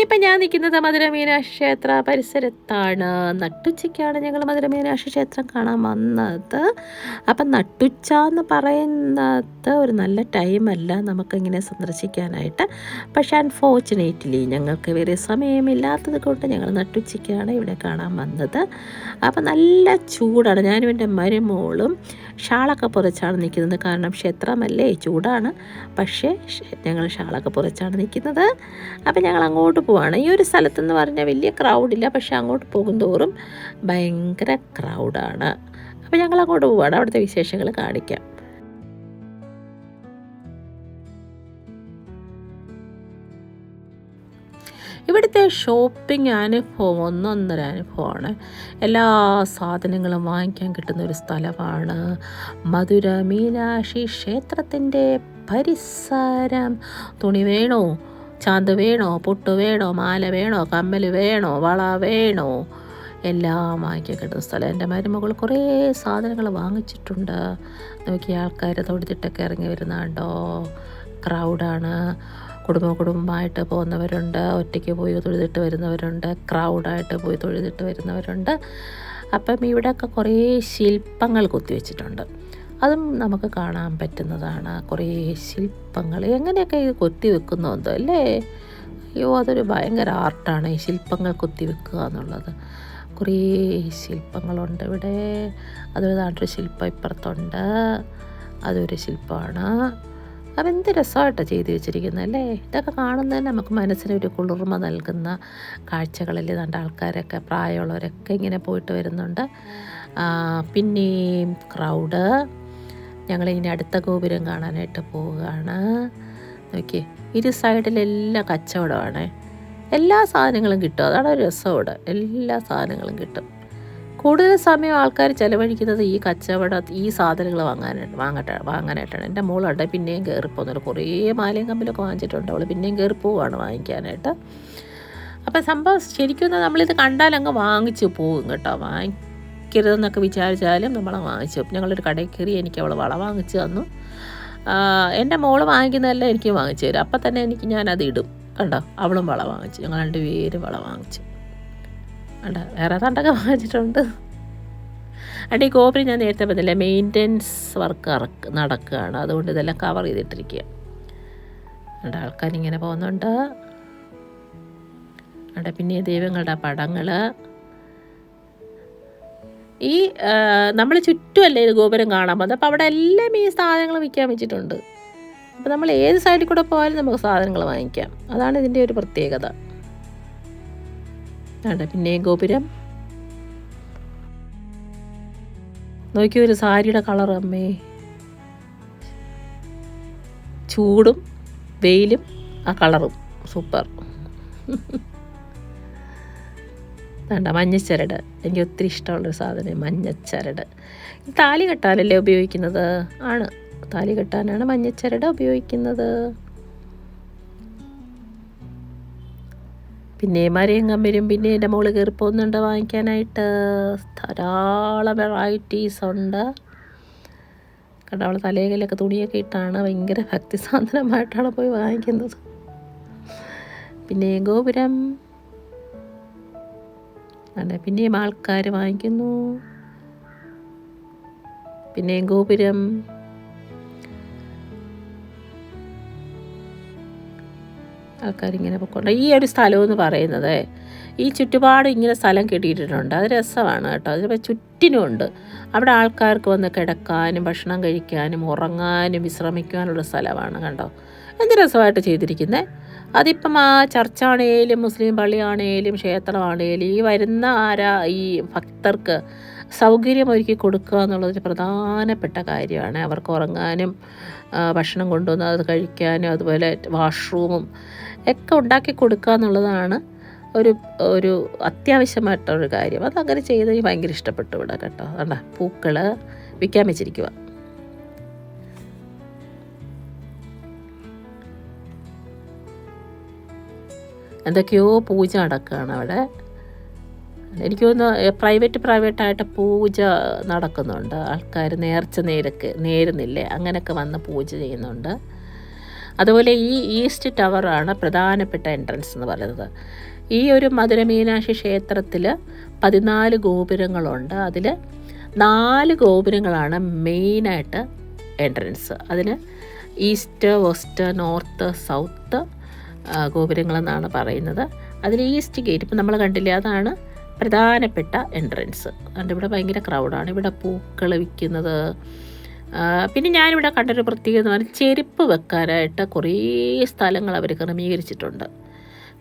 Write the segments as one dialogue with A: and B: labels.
A: ഇപ്പം ഞാൻ നിൽക്കുന്നത് മധുര മീനാക്ഷി ക്ഷേത്ര പരിസരത്താണ്. നട്ടുച്ചയ്ക്കാണ് ഞങ്ങൾ മധുര മീനാക്ഷി ക്ഷേത്രം കാണാൻ വന്നത്. അപ്പം നട്ടുച്ച എന്ന് പറയുന്നത് ഒരു നല്ല ടൈമല്ല നമുക്കിങ്ങനെ സന്ദർശിക്കാനായിട്ട്. പക്ഷേ അൺഫോർച്ചുനേറ്റ്ലി ഞങ്ങൾക്ക് വേറെ സമയമില്ലാത്തത് കൊണ്ട് ഞങ്ങൾ നട്ടുച്ചയ്ക്കാണ് ഇവിടെ കാണാൻ വന്നത്. അപ്പം നല്ല ചൂടാണ്. ഞാനും എൻ്റെ മരുമോളും ഷാളൊക്കെ പുറച്ചാണ് നിൽക്കുന്നത്. കാരണം ക്ഷേത്രമല്ലേ, ചൂടാണ്. പക്ഷേ ഞങ്ങൾ ഷാളൊക്കെ പുറച്ചാണ് നിൽക്കുന്നത്. അപ്പം ഞങ്ങൾ അങ്ങോട്ട് പോവാണ്. ഈ ഒരു സ്ഥലത്തെന്ന് പറഞ്ഞാൽ വലിയ ക്രൗഡില്ല, പക്ഷേ അങ്ങോട്ട് പോകുന്തോറും ഭയങ്കര ക്രൗഡാണ്. അപ്പോൾ ഞങ്ങൾ അങ്ങോട്ട് പോവാണ്. അവിടുത്തെ വിശേഷങ്ങൾ കാണിക്കാം. ഇവിടുത്തെ ഷോപ്പിംഗ് അനുഭവം ഒന്നൊന്നര അനുഭവമാണ്. എല്ലാ സാധനങ്ങളും വാങ്ങിക്കാൻ കിട്ടുന്ന ഒരു സ്ഥലമാണ് മധുര മീനാക്ഷി ക്ഷേത്രത്തിൻ്റെ പരിസരം. തുണി വേണോ, ചാന്ത് വേണോ, പൊട്ട് വേണോ, മാല വേണോ, കമ്മൽ വേണോ, വള വേണോ, എല്ലാം വാങ്ങിക്കാൻ കിട്ടുന്ന സ്ഥലം. എൻ്റെ മരുമകൾ കുറേ സാധനങ്ങൾ വാങ്ങിച്ചിട്ടുണ്ട്. നോക്കിയ ആൾക്കാർ തൊടുത്തിട്ടൊക്കെ ഇറങ്ങി വരുന്നുണ്ടോ. ക്രൗഡാണ്. കുടുംബമായിട്ട് പോകുന്നവരുണ്ട്, ഒറ്റയ്ക്ക് പോയി തൊഴുതിട്ട് വരുന്നവരുണ്ട്, ക്രൗഡായിട്ട് പോയി തൊഴുതിട്ട് വരുന്നവരുണ്ട്. അപ്പം ഇവിടെയൊക്കെ കുറേ ശില്പങ്ങൾ കൊത്തിവെച്ചിട്ടുണ്ട്. അതും നമുക്ക് കാണാൻ പറ്റുന്നതാണ്. കുറേ ശില്പങ്ങൾ എങ്ങനെയൊക്കെ ഇത് കൊത്തി വെക്കുന്നതോ അല്ലേ. അയ്യോ, അതൊരു ഭയങ്കര ആർട്ടാണ് ഈ ശില്പങ്ങൾ കൊത്തി വെക്കുക എന്നുള്ളത്. കുറേ ശില്പങ്ങളുണ്ട് ഇവിടെ. അതൊരു നാട്ടൊരു ശില്പം ഇപ്പുറത്തുണ്ട്, അതൊരു ശില്പമാണ്. അപ്പം എന്ത് രസമായിട്ടാണ് ചെയ്തു വെച്ചിരിക്കുന്നത് അല്ലേ. ഇതൊക്കെ കാണുന്നതിന് നമുക്ക് മനസ്സിനൊരു കുളിർമ നൽകുന്ന കാഴ്ചകളല്ലേ. രണ്ട് ആൾക്കാരൊക്കെ പ്രായമുള്ളവരൊക്കെ ഇങ്ങനെ പോയിട്ട് വരുന്നുണ്ട്. പിന്നെയും ക്രൗഡ്. ഞങ്ങളിങ്ങനെ അടുത്ത ഗോപുരം കാണാനായിട്ട് പോവുകയാണ്. നോക്കിയേ, ഇരു സൈഡിലെല്ലാം കച്ചവടമാണ്. എല്ലാ സാധനങ്ങളും കിട്ടും. അതാണ് ഒരു രസം. ഇവിടെ എല്ലാ സാധനങ്ങളും കിട്ടും. കൂടുതൽ സമയം ആൾക്കാർ ചിലവഴിക്കുന്നത് ഈ ഈ സാധനങ്ങൾ വാങ്ങാനായിട്ടാണ്. എൻ്റെ മോളുണ്ട് പിന്നെയും കയറിപ്പോകുന്നുണ്ട്. കുറേ മാലയും കമ്പിലൊക്കെ വാങ്ങിച്ചിട്ടുണ്ട്. അവൾ പിന്നെയും കയറിപ്പോവുകയാണ് വാങ്ങിക്കാനായിട്ട്. അപ്പം സംഭവം ശരിക്കും നമ്മളിത് കണ്ടാൽ അങ്ങ് വാങ്ങിച്ച് പോകും കേട്ടോ. വാങ്ങിക്കരുതെന്നൊക്കെ വിചാരിച്ചാലും നമ്മളെ വാങ്ങിച്ചു. ഞങ്ങളൊരു കടയിൽ കയറി എനിക്ക് അവൾ വള വാങ്ങിച്ച് തന്നു. എൻ്റെ മോള് വാങ്ങിക്കുന്നതെല്ലാം എനിക്ക് വാങ്ങിച്ചു തരും. അപ്പം തന്നെ ഞാനത് ഇടും. കണ്ടോ, അവളും വള വാങ്ങിച്ചു. ഞങ്ങൾ രണ്ടുപേരും വള വാങ്ങിച്ചു. അണ്ട വേറെ തണ്ടൊക്കെ വാങ്ങിച്ചിട്ടുണ്ട്. ഈ ഗോപുരം ഞാൻ നേരത്തെ പറഞ്ഞില്ല, മെയിൻ്റനൻസ് വർക്ക് നടക്കുകയാണ്. അതുകൊണ്ട് ഇതെല്ലാം കവർ ചെയ്തിട്ടിരിക്കുക. ആൾക്കാരിങ്ങനെ പോകുന്നുണ്ട്. പിന്നെ ദൈവങ്ങളുടെ പടങ്ങൾ. ഈ നമ്മൾ ചുറ്റുമല്ലേ ഇത് ഗോപുരം കാണാൻ പോകുന്നത്. അപ്പോൾ അവിടെ എല്ലാം ഈ സാധനങ്ങൾ വിൽക്കാൻ വെച്ചിട്ടുണ്ട്. അപ്പോൾ നമ്മൾ ഏത് സൈഡിൽ കൂടെ പോയാലും നമുക്ക് സാധനങ്ങൾ വാങ്ങിക്കാം. അതാണ് ഇതിൻ്റെ ഒരു പ്രത്യേകത. പിന്നെ ഗോപുരം നോക്കി, ഒരു സാരിയുടെ കളർ അമ്മേ. ചൂടും വെയിലും ആ കളറും സൂപ്പർ. മഞ്ഞച്ചരട് എനിക്ക് ഒത്തിരി ഇഷ്ടമുള്ളൊരു സാധനം, മഞ്ഞച്ചരട്. താലി കെട്ടാനല്ലേ ഉപയോഗിക്കുന്നത്? ആണ്, താലി കെട്ടാനാണ് മഞ്ഞച്ചരട് ഉപയോഗിക്കുന്നത്. പിന്നെ മരയും കമ്പരും. പിന്നെ എൻ്റെ മോള് കയറി പോകുന്നുണ്ട് വാങ്ങിക്കാനായിട്ട്. ധാരാളം വെറൈറ്റീസ് ഉണ്ട്. കണ്ട, അവൾ തലയിലൊക്കെ തുണിയൊക്കെ ഇട്ടാണ് ഭയങ്കര ഭക്തി സാധനമായിട്ടാണ് പോയി വാങ്ങിക്കുന്നത്. പിന്നെ ഗോപുരം. അല്ല, പിന്നെയും ആൾക്കാർ വാങ്ങിക്കുന്നു. പിന്നെ ഗോപുരം. ആൾക്കാരിങ്ങനെ പോയിക്കൊണ്ട്. ഈ ഒരു സ്ഥലമെന്ന് പറയുന്നത് ഈ ചുറ്റുപാട് ഇങ്ങനെ സ്ഥലം കെട്ടിയിട്ടുണ്ട്. അത് രസമാണ് കേട്ടോ. അതിപ്പോൾ ചുറ്റിനുമുണ്ട്. അവിടെ ആൾക്കാർക്ക് വന്ന് കിടക്കാനും ഭക്ഷണം കഴിക്കാനും ഉറങ്ങാനും വിശ്രമിക്കാനുള്ള സ്ഥലമാണ്. കണ്ടോ, എന്ത് രസമായിട്ട് ചെയ്തിരിക്കുന്നത്. അതിപ്പം ആ ചർച്ചാണേലും മുസ്ലിം പള്ളിയാണേലും ക്ഷേത്രമാണേലും ഈ വരുന്ന ഈ ഭക്തർക്ക് സൗകര്യം ഒരുക്കി കൊടുക്കുക എന്നുള്ളതൊരു പ്രധാനപ്പെട്ട കാര്യമാണ്. അവർക്ക് ഉറങ്ങാനും ഭക്ഷണം കൊണ്ടുവന്ന് അത് കഴിക്കാനും അതുപോലെ വാഷ്റൂമും ഒക്കെ ഉണ്ടാക്കി കൊടുക്കുക എന്നുള്ളതാണ് ഒരു അത്യാവശ്യമായിട്ടൊരു കാര്യം. അതങ്ങനെ ചെയ്ത് എനിക്ക് ഭയങ്കര ഇഷ്ടപ്പെട്ടു ഇവിടെ കേട്ടോ. അതാ പൂക്കൾ വിൽക്കാൻ വെച്ചിരിക്കുക. എന്തൊക്കെയോ പൂജ നടക്കുകയാണ് അവിടെ. എനിക്ക് തോന്നുന്നു പ്രൈവറ്റായിട്ട് പൂജ നടക്കുന്നുണ്ട്. ആൾക്കാർ നേർന്നില്ലേ അങ്ങനെയൊക്കെ വന്ന് പൂജ ചെയ്യുന്നുണ്ട്. അതുപോലെ ഈ ഈസ്റ്റ് ടവറാണ് പ്രധാനപ്പെട്ട എൻട്രൻസ് എന്ന് പറയുന്നത്. ഈ ഒരു മധുര മീനാക്ഷി ക്ഷേത്രത്തിൽ 14 ഗോപുരങ്ങളുണ്ട്. അതിൽ 4 ഗോപുരങ്ങളാണ് മെയിനായിട്ട് എൻട്രൻസ്. അതിന് ഈസ്റ്റ്, വെസ്റ്റ്, നോർത്ത്, സൗത്ത് ഗോപുരങ്ങളെന്നാണ് പറയുന്നത്. അതിൽ ഈസ്റ്റ് ഗേറ്റ് ഇപ്പം നമ്മൾ കണ്ടില്ലേ, അതാണ് പ്രധാനപ്പെട്ട എൻട്രൻസ്. അതുകൊണ്ട് ഇവിടെ ഭയങ്കര ക്രൗഡാണ്. ഇവിടെ പൂക്കൾ വിൽക്കുന്നത്. പിന്നെ ഞാനിവിടെ കണ്ടൊരു പ്രത്യേകത എന്ന് പറഞ്ഞാൽ ചെരുപ്പ് വെക്കാനായിട്ട് കുറേ സ്ഥലങ്ങൾ അവർ ക്രമീകരിച്ചിട്ടുണ്ട്.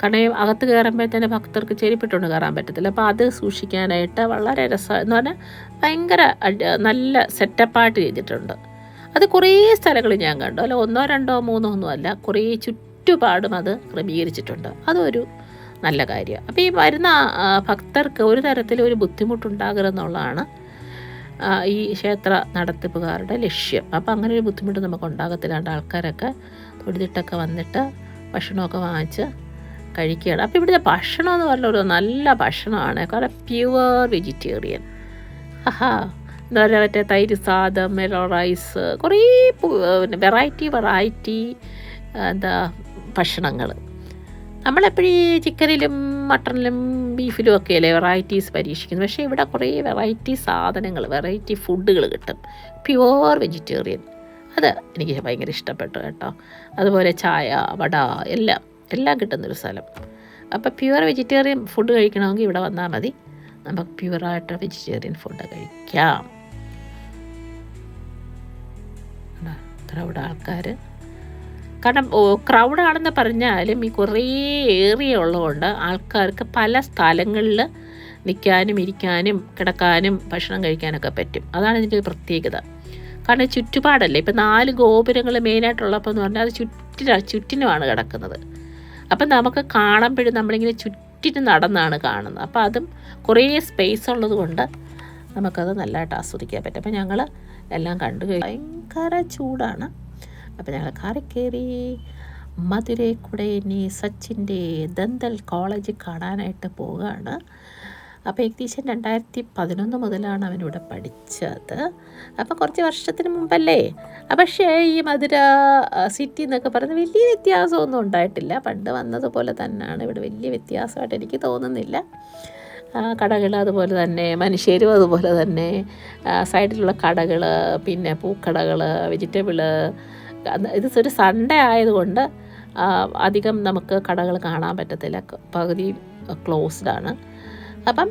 A: കാരണം അകത്ത് കയറുമ്പോഴത്തേന് ഭക്തർക്ക് ചെരുപ്പിട്ടുകൊണ്ട് കയറാൻ പറ്റത്തില്ല. അപ്പോൾ അത് സൂക്ഷിക്കാനായിട്ട് വളരെ എന്ന് പറഞ്ഞാൽ ഭയങ്കര നല്ല സെറ്റപ്പായിട്ട് ചെയ്തിട്ടുണ്ട്. അത് കുറേ സ്ഥലങ്ങൾ ഞാൻ കണ്ടു. അല്ല 1, 2, 3 ഒന്നുമല്ല, കുറേ ചുറ്റുപാടും അത് ക്രമീകരിച്ചിട്ടുണ്ട്. അതൊരു നല്ല കാര്യമാണ്. അപ്പോൾ ഈ വരുന്ന ഭക്തർക്ക് ഒരു തരത്തിലും ഒരു ബുദ്ധിമുട്ടുണ്ടാകരുതെന്നുള്ളതാണ് ഈ ക്ഷേത്ര നടത്തിപ്പുകാരുടെ ലക്ഷ്യം. അപ്പോൾ അങ്ങനെ ഒരു ബുദ്ധിമുട്ട് നമുക്ക് ഉണ്ടാകത്തില്ലാണ്ട് ആൾക്കാരൊക്കെ തൊഴുതിട്ടൊക്കെ വന്നിട്ട് ഭക്ഷണമൊക്കെ വാങ്ങിച്ച് കഴിക്കുകയാണ്. അപ്പോൾ ഇവിടുത്തെ ഭക്ഷണം എന്ന് പറഞ്ഞാൽ ഒരു നല്ല ഭക്ഷണമാണ്. കാരണം പ്യുവർ വെജിറ്റേറിയൻ. എന്താ പറയുക, മറ്റേ തൈര് സാദം, മെലോ റൈസ്, കുറേ വെറൈറ്റി എന്താ ഭക്ഷണങ്ങൾ. നമ്മളെപ്പോഴും ചിക്കനിലും മട്ടണിലും ബീഫിലും ഒക്കെയല്ലേ വെറൈറ്റീസ് പരീക്ഷിക്കുന്നത്. പക്ഷേ ഇവിടെ കുറേ വെറൈറ്റി സാധനങ്ങൾ, വെറൈറ്റി ഫുഡുകൾ കിട്ടും, പ്യുവർ വെജിറ്റേറിയൻ. അത് എനിക്ക് ഭയങ്കര ഇഷ്ടപ്പെട്ടു കേട്ടോ. അതുപോലെ ചായ, വട, എല്ലാം കിട്ടുന്നൊരു സ്ഥലം. അപ്പോൾ പ്യുവർ വെജിറ്റേറിയൻ ഫുഡ് കഴിക്കണമെങ്കിൽ ഇവിടെ വന്നാൽ മതി. നമുക്ക് പ്യുവറായിട്ട് വെജിറ്റേറിയൻ ഫുഡ് കഴിക്കാം. ക്രൗഡ് ആൾക്കാർ, കാരണം ക്രൗഡാണെന്ന് പറഞ്ഞാലും ഈ കുറേ ഏരിയ ഉള്ളതുകൊണ്ട് ആൾക്കാർക്ക് പല സ്ഥലങ്ങളിൽ നിൽക്കാനും ഇരിക്കാനും കിടക്കാനും ഭക്ഷണം കഴിക്കാനൊക്കെ പറ്റും. അതാണ് ഇതിൻ്റെ ഒരു പ്രത്യേകത. കാരണം ചുറ്റുപാടല്ലേ, ഇപ്പം 4 ഗോപുരങ്ങൾ മെയിനായിട്ടുള്ളപ്പോൾ എന്ന് പറഞ്ഞാൽ അത് ചുറ്റിനുമാണ് കിടക്കുന്നത്. അപ്പം നമുക്ക് കാണുമ്പോഴും നമ്മളിങ്ങനെ ചുറ്റിന് നടന്നാണ് കാണുന്നത്. അപ്പോൾ അതും കുറേ സ്പേസ് ഉള്ളത് കൊണ്ട് നമുക്കത് നല്ലതായിട്ട് ആസ്വദിക്കാൻ പറ്റും. അപ്പോൾ ഞങ്ങൾ എല്ലാം കണ്ടു. ഭയങ്കര ചൂടാണ്. അപ്പോൾ ഞങ്ങൾ കാറിൽ കയറി മധുരയിൽ കൂടെ ഇനി സച്ചിൻ്റെ ദന്തൽ കോളേജ് കാണാനായിട്ട് പോവുകയാണ്. അപ്പോൾ ഏകദേശം 2011 മുതലാണ് അവനിവിടെ പഠിച്ചത്. അപ്പോൾ കുറച്ച് വർഷത്തിന് മുമ്പല്ലേ. പക്ഷേ ഈ മധുര സിറ്റി എന്നൊക്കെ പറയുന്നത് വലിയ വ്യത്യാസമൊന്നും ഉണ്ടായിട്ടില്ല. പണ്ട് വന്നതുപോലെ തന്നെയാണ് ഇവിടെ. വലിയ വ്യത്യാസമായിട്ട് എനിക്ക് തോന്നുന്നില്ല. കടകൾ അതുപോലെ തന്നെ, മനുഷ്യരും അതുപോലെ തന്നെ, സൈഡിലുള്ള കടകൾ, പിന്നെ പൂക്കടകൾ, വെജിറ്റബിള്. ഇത് ഒരു സൺഡേ ആയതുകൊണ്ട് അധികം നമുക്ക് കടകൾ കാണാൻ പറ്റത്തില്ല, പകുതി ക്ലോസ്ഡാണ്. അപ്പം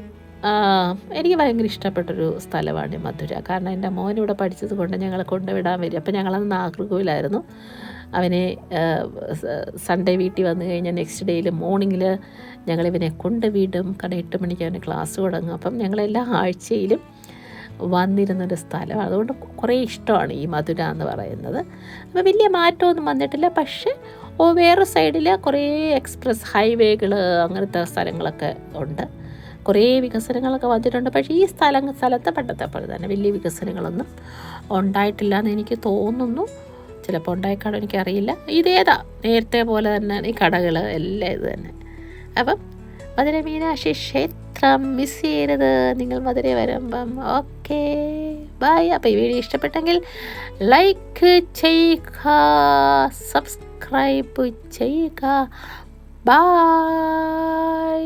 A: എനിക്ക് ഭയങ്കര ഇഷ്ടപ്പെട്ടൊരു സ്ഥലമാണ് മധുര. കാരണം എൻ്റെ മോനിവിടെ പഠിച്ചത് കൊണ്ട് ഞങ്ങളെ കൊണ്ടുവിടാൻ വരും. അപ്പം ഞങ്ങളന്ന് നാഗർകോവിലായിരുന്നു. അവനെ സൺഡേ വീട്ടിൽ വന്നു കഴിഞ്ഞാൽ നെക്സ്റ്റ് ഡേയിൽ മോർണിംഗിൽ ഞങ്ങളിവനെ കൊണ്ടുവിടും. കാരണം 8 മണിക്ക് അവന് ക്ലാസ് തുടങ്ങും. അപ്പം ഞങ്ങളെല്ലാ ആഴ്ചയിലും വന്നിരുന്നൊരു സ്ഥലമാണ്. അതുകൊണ്ട് കുറേ ഇഷ്ടമാണ് ഈ മധുര എന്ന് പറയുന്നത്. അപ്പോൾ വലിയ മാറ്റമൊന്നും വന്നിട്ടില്ല. പക്ഷേ വേറെ സൈഡിൽ കുറേ എക്സ്പ്രസ് ഹൈവേകൾ അങ്ങനത്തെ സ്ഥലങ്ങളൊക്കെ ഉണ്ട്. കുറേ വികസനങ്ങളൊക്കെ വന്നിട്ടുണ്ട്. പക്ഷേ ഈ സ്ഥലത്ത് പണ്ടത്തെ പോലെ തന്നെ വലിയ വികസനങ്ങളൊന്നും ഉണ്ടായിട്ടില്ല എന്ന് എനിക്ക് തോന്നുന്നു. ചിലപ്പോൾ ഉണ്ടായിക്കാണോ എനിക്കറിയില്ല. ഇതേതാ നേരത്തെ പോലെ തന്നെ ഈ കടകൾ എല്ലാം ഇത് തന്നെ. അപ്പം മധുര മീനാക്ഷി ക്ഷേത്രം മിസ് ചെയ്യരുത് നിങ്ങൾ മധുര വരുമ്പം. Okay, bye. അപ്പോൾ ഈ വീഡിയോ ഇഷ്ടപ്പെട്ടെങ്കിൽ ലൈക്ക് ചെയ്യുക, സബ്സ്ക്രൈബ് ചെയ്യുക. ബൈ.